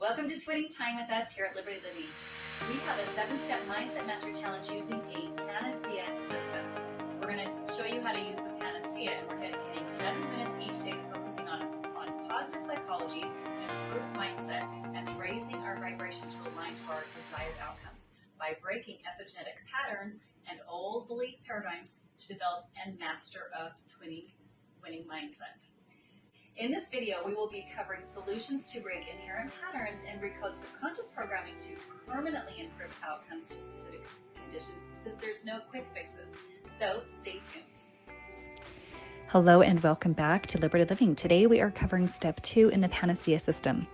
Welcome to Twinning Time with us here at Liberated Living. We have a 7-step mindset mastery challenge using a P.A.N.A.C.E.A system. So we're going to show you how to use the P.A.N.A.C.E.A, and we're dedicating 7 minutes each day focusing on positive psychology, improved mindset, and raising our vibration to align to our desired outcomes by breaking epigenetic patterns and old belief paradigms to develop and master a winning mindset. In this video, we will be covering solutions to break inherent patterns and recode subconscious programming to permanently improve outcomes to specific conditions, since there's no quick fixes. So stay tuned. Hello and welcome back to Liberated Living. Today we are covering step 2 in the P.A.N.A.C.E.A system.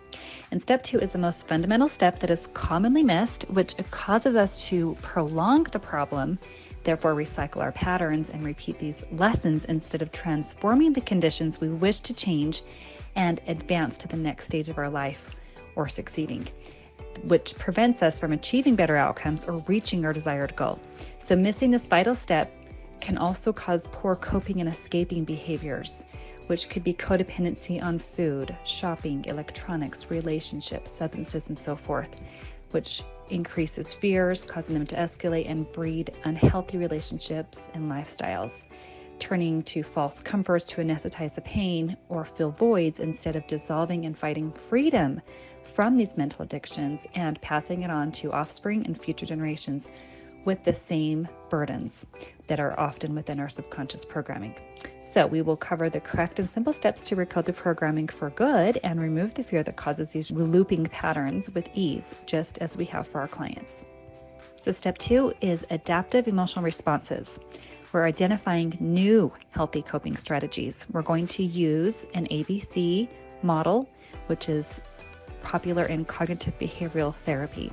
And step 2 is the most fundamental step that is commonly missed, which causes us to prolong the problem, therefore recycle our patterns and repeat these lessons instead of transforming the conditions we wish to change and advance to the next stage of our life or succeeding, which prevents us from achieving better outcomes or reaching our desired goal. So missing this vital step can also cause poor coping and escaping behaviors, which could be codependency on food, shopping, electronics, relationships, substances, and so forth, which increases fears, causing them to escalate and breed unhealthy relationships and lifestyles, turning to false comforts to anesthetize the pain or fill voids instead of dissolving and fighting freedom from these mental addictions and passing it on to offspring and future generations with the same burdens that are often within our subconscious programming. So we will cover the correct and simple steps to recode the programming for good and remove the fear that causes these looping patterns with ease, just as we have for our clients. So step 2 is adaptive emotional responses. We're identifying new healthy coping strategies. We're going to use an ABC model, which is popular in cognitive behavioral therapy.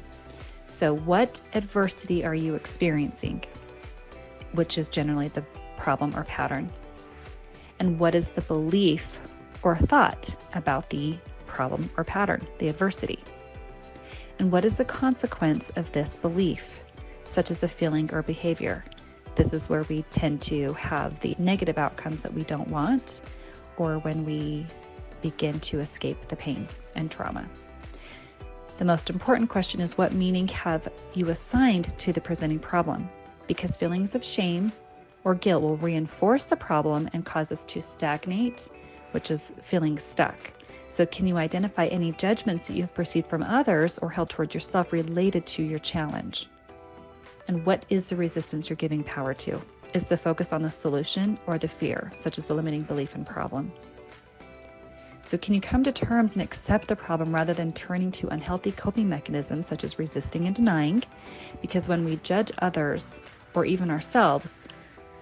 So what adversity are you experiencing, which is generally the problem or pattern? And what is the belief or thought about the problem or pattern, the adversity? And what is the consequence of this belief, such as a feeling or behavior? This is where we tend to have the negative outcomes that we don't want, or when we begin to escape the pain and trauma. The most important question is, what meaning have you assigned to the presenting problem? Because feelings of shame or guilt will reinforce the problem and cause us to stagnate, which is feeling stuck. So can you identify any judgments that you've perceived from others or held toward yourself related to your challenge? And what is the resistance you're giving power to? Is the focus on the solution or the fear, such as the limiting belief and problem? So can you come to terms and accept the problem rather than turning to unhealthy coping mechanisms such as resisting and denying? Because when we judge others or even ourselves,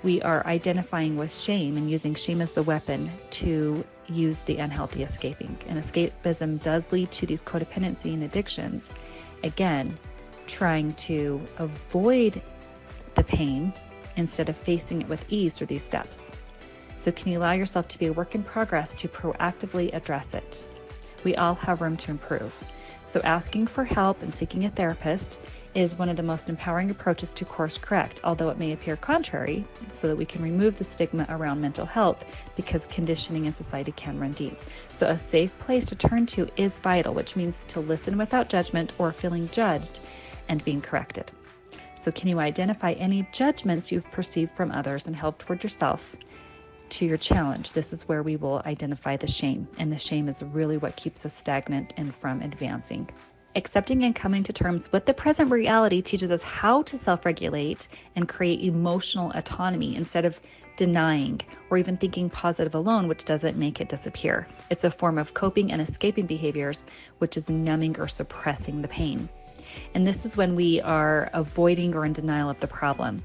we are identifying with shame and using shame as the weapon to use the unhealthy escaping. And escapism does lead to these codependency and addictions. Again, trying to avoid the pain instead of facing it with ease through these steps. So can you allow yourself to be a work in progress to proactively address it? We all have room to improve. So asking for help and seeking a therapist is one of the most empowering approaches to course correct, although it may appear contrary, so that we can remove the stigma around mental health, because conditioning in society can run deep. So a safe place to turn to is vital, which means to listen without judgment or feeling judged and being corrected. So can you identify any judgments you've perceived from others and help toward yourself to your challenge? This is where we will identify the shame, and the shame is really what keeps us stagnant and from advancing. Accepting and coming to terms with the present reality teaches us how to self-regulate and create emotional autonomy instead of denying or even thinking positive alone, which doesn't make it disappear. It's a form of coping and escaping behaviors, which is numbing or suppressing the pain. And this is when we are avoiding or in denial of the problem.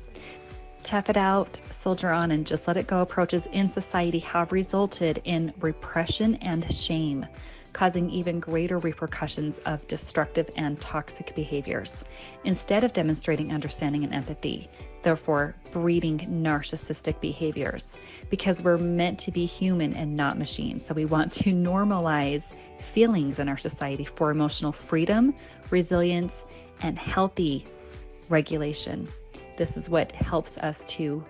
Tough it out, soldier on, and just let it go approaches in society have resulted in repression and shame, causing even greater repercussions of destructive and toxic behaviors, instead of demonstrating understanding and empathy, therefore breeding narcissistic behaviors, because we're meant to be human and not machines. So we want to normalize feelings in our society for emotional freedom, resilience, and healthy regulation. This is what helps us to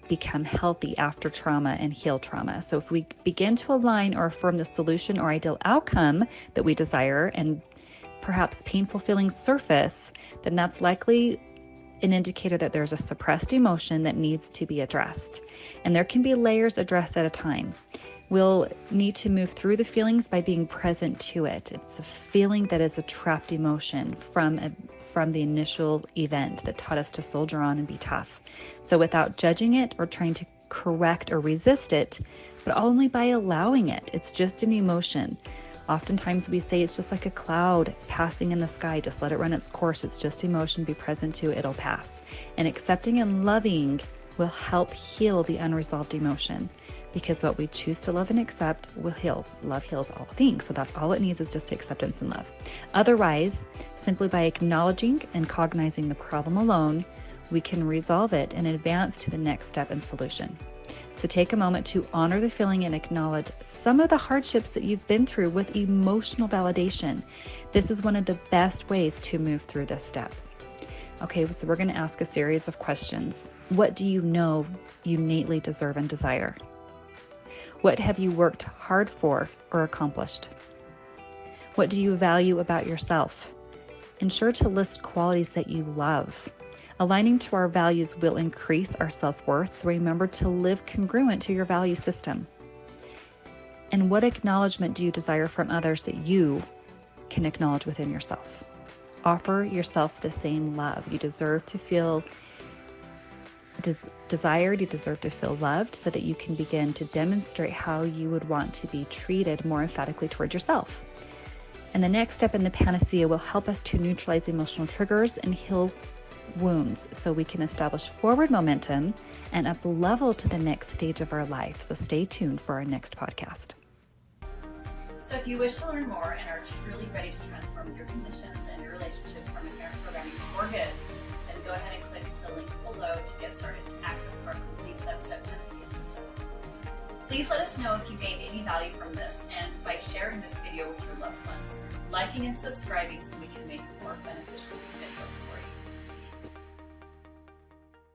become healthy after trauma and heal trauma. So if we begin to align or affirm the solution or ideal outcome that we desire and perhaps painful feelings surface, then that's likely an indicator that there's a suppressed emotion that needs to be addressed. And there can be layers addressed at a time. We'll need to move through the feelings by being present to it. It's a feeling that is a trapped emotion from the initial event that taught us to soldier on and be tough. So without judging it or trying to correct or resist it, but only by allowing it. It's just an emotion. Oftentimes we say it's just like a cloud passing in the sky. Just let it run its course. It's just emotion. Be present to it. It'll pass. And accepting and loving will help heal the unresolved emotion, because what we choose to love and accept will heal. Love heals all things. So that's all it needs, is just acceptance and love. Otherwise, simply by acknowledging and cognizing the problem alone, we can resolve it and advance to the next step and solution. So take a moment to honor the feeling and acknowledge some of the hardships that you've been through with emotional validation. This is one of the best ways to move through this step. Okay, so we're going to ask a series of questions. What do you know you innately deserve and desire? What have you worked hard for or accomplished? What do you value about yourself? Ensure to list qualities that you love. Aligning to our values will increase our self-worth, so remember to live congruent to your value system. And what acknowledgement do you desire from others that you can acknowledge within yourself? Offer yourself the same love. You deserve to feel desired, you deserve to feel loved, so that you can begin to demonstrate how you would want to be treated more emphatically toward yourself. And the next step in the P.A.N.A.C.E.A will help us to neutralize emotional triggers and heal wounds, so we can establish forward momentum and up level to the next stage of our life. So stay tuned for our next podcast. So if you wish to learn more and are truly ready to transform your conditions and your relationships from inherent programming for good, then go ahead and click the link below to get started to access our complete 7-step P.A.N.A.C.E.A system. Please let us know if you gained any value from this, and by sharing this video with your loved ones, liking and subscribing so we can make more beneficial videos for you.